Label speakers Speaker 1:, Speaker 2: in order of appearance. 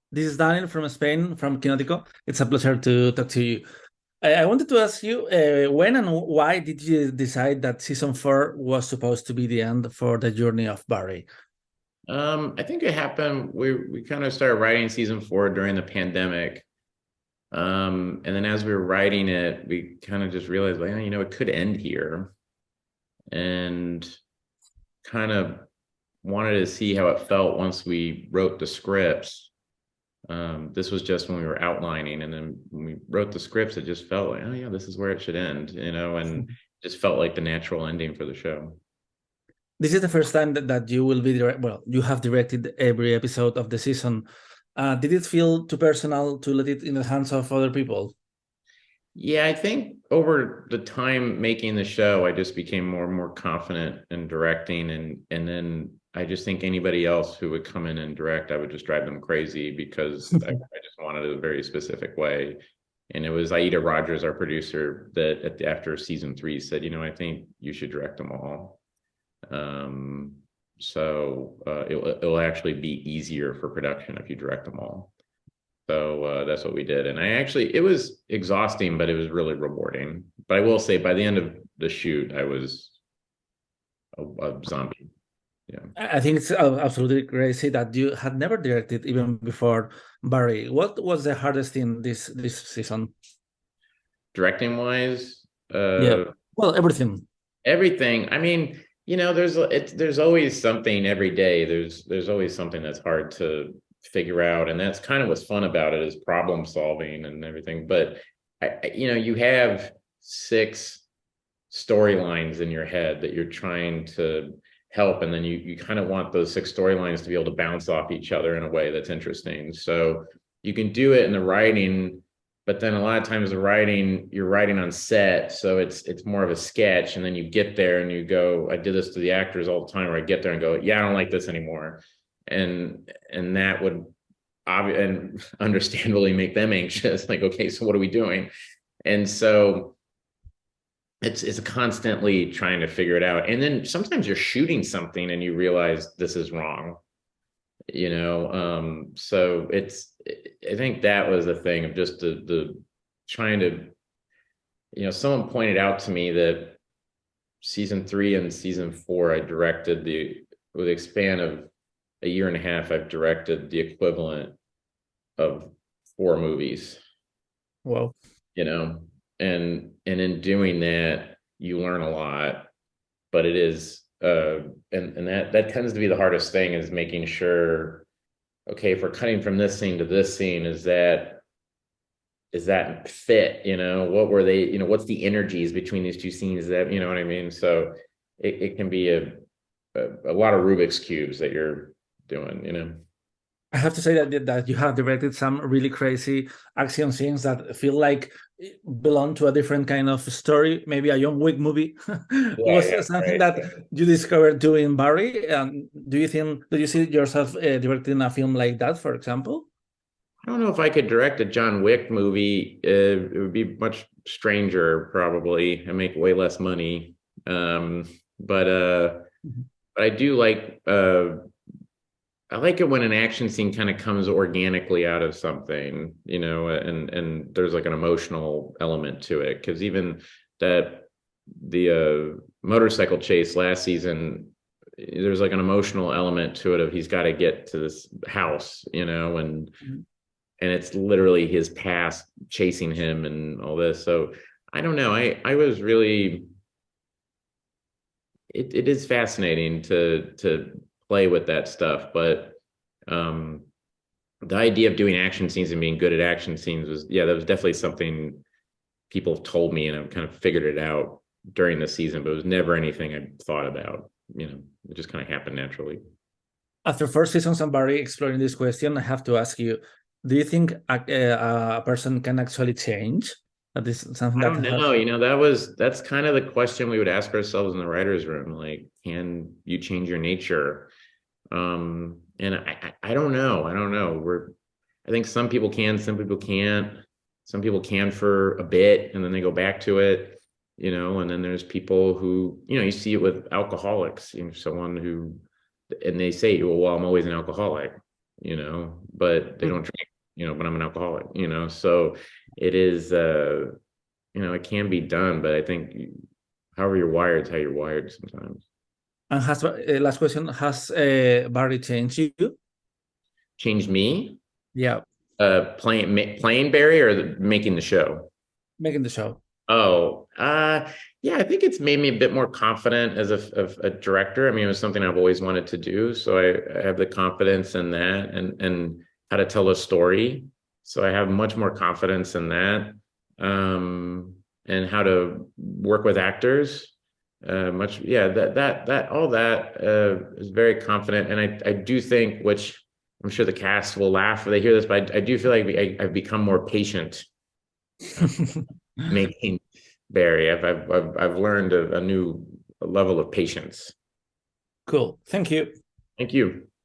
Speaker 1: This is Daniel from Spain, from Kinótico. It's a pleasure to talk to you. I wanted to ask you, when and why did you decide that season 4 was supposed to be the end for the journey of Barry?
Speaker 2: I think it happened. We kind of started writing season 4 during the pandemic. And then as we were writing it, we kind of just realized, well, it could end here, and kind of wanted to see how it felt once we wrote the scripts. This was just when we were outlining, and then when we wrote the scripts, it just felt like, oh yeah, this is where it should end, and just felt like the natural ending for the show.
Speaker 1: This is the first time that you will be well, you have directed every episode of the season. Did it feel too personal to let it in the hands of other people?
Speaker 2: Yeah, I think over the time making the show, I just became more and more confident in directing, and then I just think anybody else who would come in and direct, I would just drive them crazy because I just wanted it a very specific way. And it was Aida Rogers, our producer, that after season 3 said, I think you should direct them all. So it'll actually be easier for production if you direct them all. So that's what we did. And it was exhausting, but it was really rewarding. But I will say by the end of the shoot, I was a zombie. Yeah.
Speaker 1: I think it's absolutely crazy that you had never directed even before Barry. What was the hardest thing this season?
Speaker 2: Directing wise,
Speaker 1: Yeah, well, everything.
Speaker 2: everything. I mean, there's always something every day. There's always something that's hard to figure out, and that's kind of what's fun about it, is problem solving and everything. But you have 6 storylines in your head that you're trying to help, and then you kind of want those 6 storylines to be able to bounce off each other in a way that's interesting. So you can do it in the writing, but then a lot of times you're writing on set, so it's more of a sketch, and then you get there and you go, I did this to the actors all the time, where I get there and go, yeah, I don't like this anymore, and that would and understandably make them anxious, like, okay, so what are we doing? And so it's constantly trying to figure it out, and then sometimes you're shooting something and you realize this is wrong. So I think that was the thing of just the trying to, someone pointed out to me that season 3 and season 4, I directed with a span of a year and a half, I've directed the equivalent of 4 movies.
Speaker 1: Wow.
Speaker 2: you know and in doing that, you learn a lot. But it is and that tends to be the hardest thing, is making sure, okay, if we're cutting from this scene to this scene, is that fit? What were they, what's the energies between these 2 scenes, that, you know what I mean? So it can be a lot of Rubik's cubes that you're doing.
Speaker 1: I have to say that you have directed some really crazy action scenes that feel like belong to a different kind of story, maybe a John Wick movie.
Speaker 2: Yeah,
Speaker 1: Was
Speaker 2: yeah,
Speaker 1: something
Speaker 2: right.
Speaker 1: that you discovered doing Barry? Do you see yourself directing a film like that, for example?
Speaker 2: I don't know if I could direct a John Wick movie. It would be much stranger, probably, and make way less money. Um, but uh,
Speaker 1: Mhm.
Speaker 2: but I like it when an action scene kind of comes organically out of something, and there's like an emotional element to it. Because even the motorcycle chase last season, there's like an emotional element to it, of he's got to get to this house, and it's literally his past chasing him and all this. So I don't know. I was really, it is fascinating to play with that stuff, but um the idea of doing action scenes and being good at action scenes was, yeah, that was definitely something people have told me, and I've kind of figured it out during the season, but it was never anything I thought about. It just kind of happened naturally.
Speaker 1: After 4 seasons on Barry exploring this question, I have to ask you: do you think a person can actually change? That is something
Speaker 2: I
Speaker 1: that
Speaker 2: don't
Speaker 1: has.
Speaker 2: know. That's kind of the question we would ask ourselves in the writer's room. Like, can you change your nature? And I don't know. I don't know. I think some people can, some people can't. Some people can for a bit and then they go back to it, and then there's people who, you see it with alcoholics, someone who, and they say, well, I'm always an alcoholic. but they don't drink, but I'm an alcoholic, so it is, it can be done, but I think however you're wired is how you're wired sometimes.
Speaker 1: And has last question, has Barry changed you?
Speaker 2: Changed me?
Speaker 1: Yeah,
Speaker 2: Playing Barry or making the show?
Speaker 1: making the show.
Speaker 2: Oh, yeah, I think it's made me a bit more confident as a director. I mean, it was something I've always wanted to do, so I have the confidence in that, and how to tell a story. So I have much more confidence in that, and how to work with actors. Yeah, that all that is very confident, and I do think, which I'm sure the cast will laugh when they hear this, but I do feel like I've become more patient making Barry. I've learned a new level of patience.
Speaker 1: Cool. Thank you.
Speaker 2: Thank you.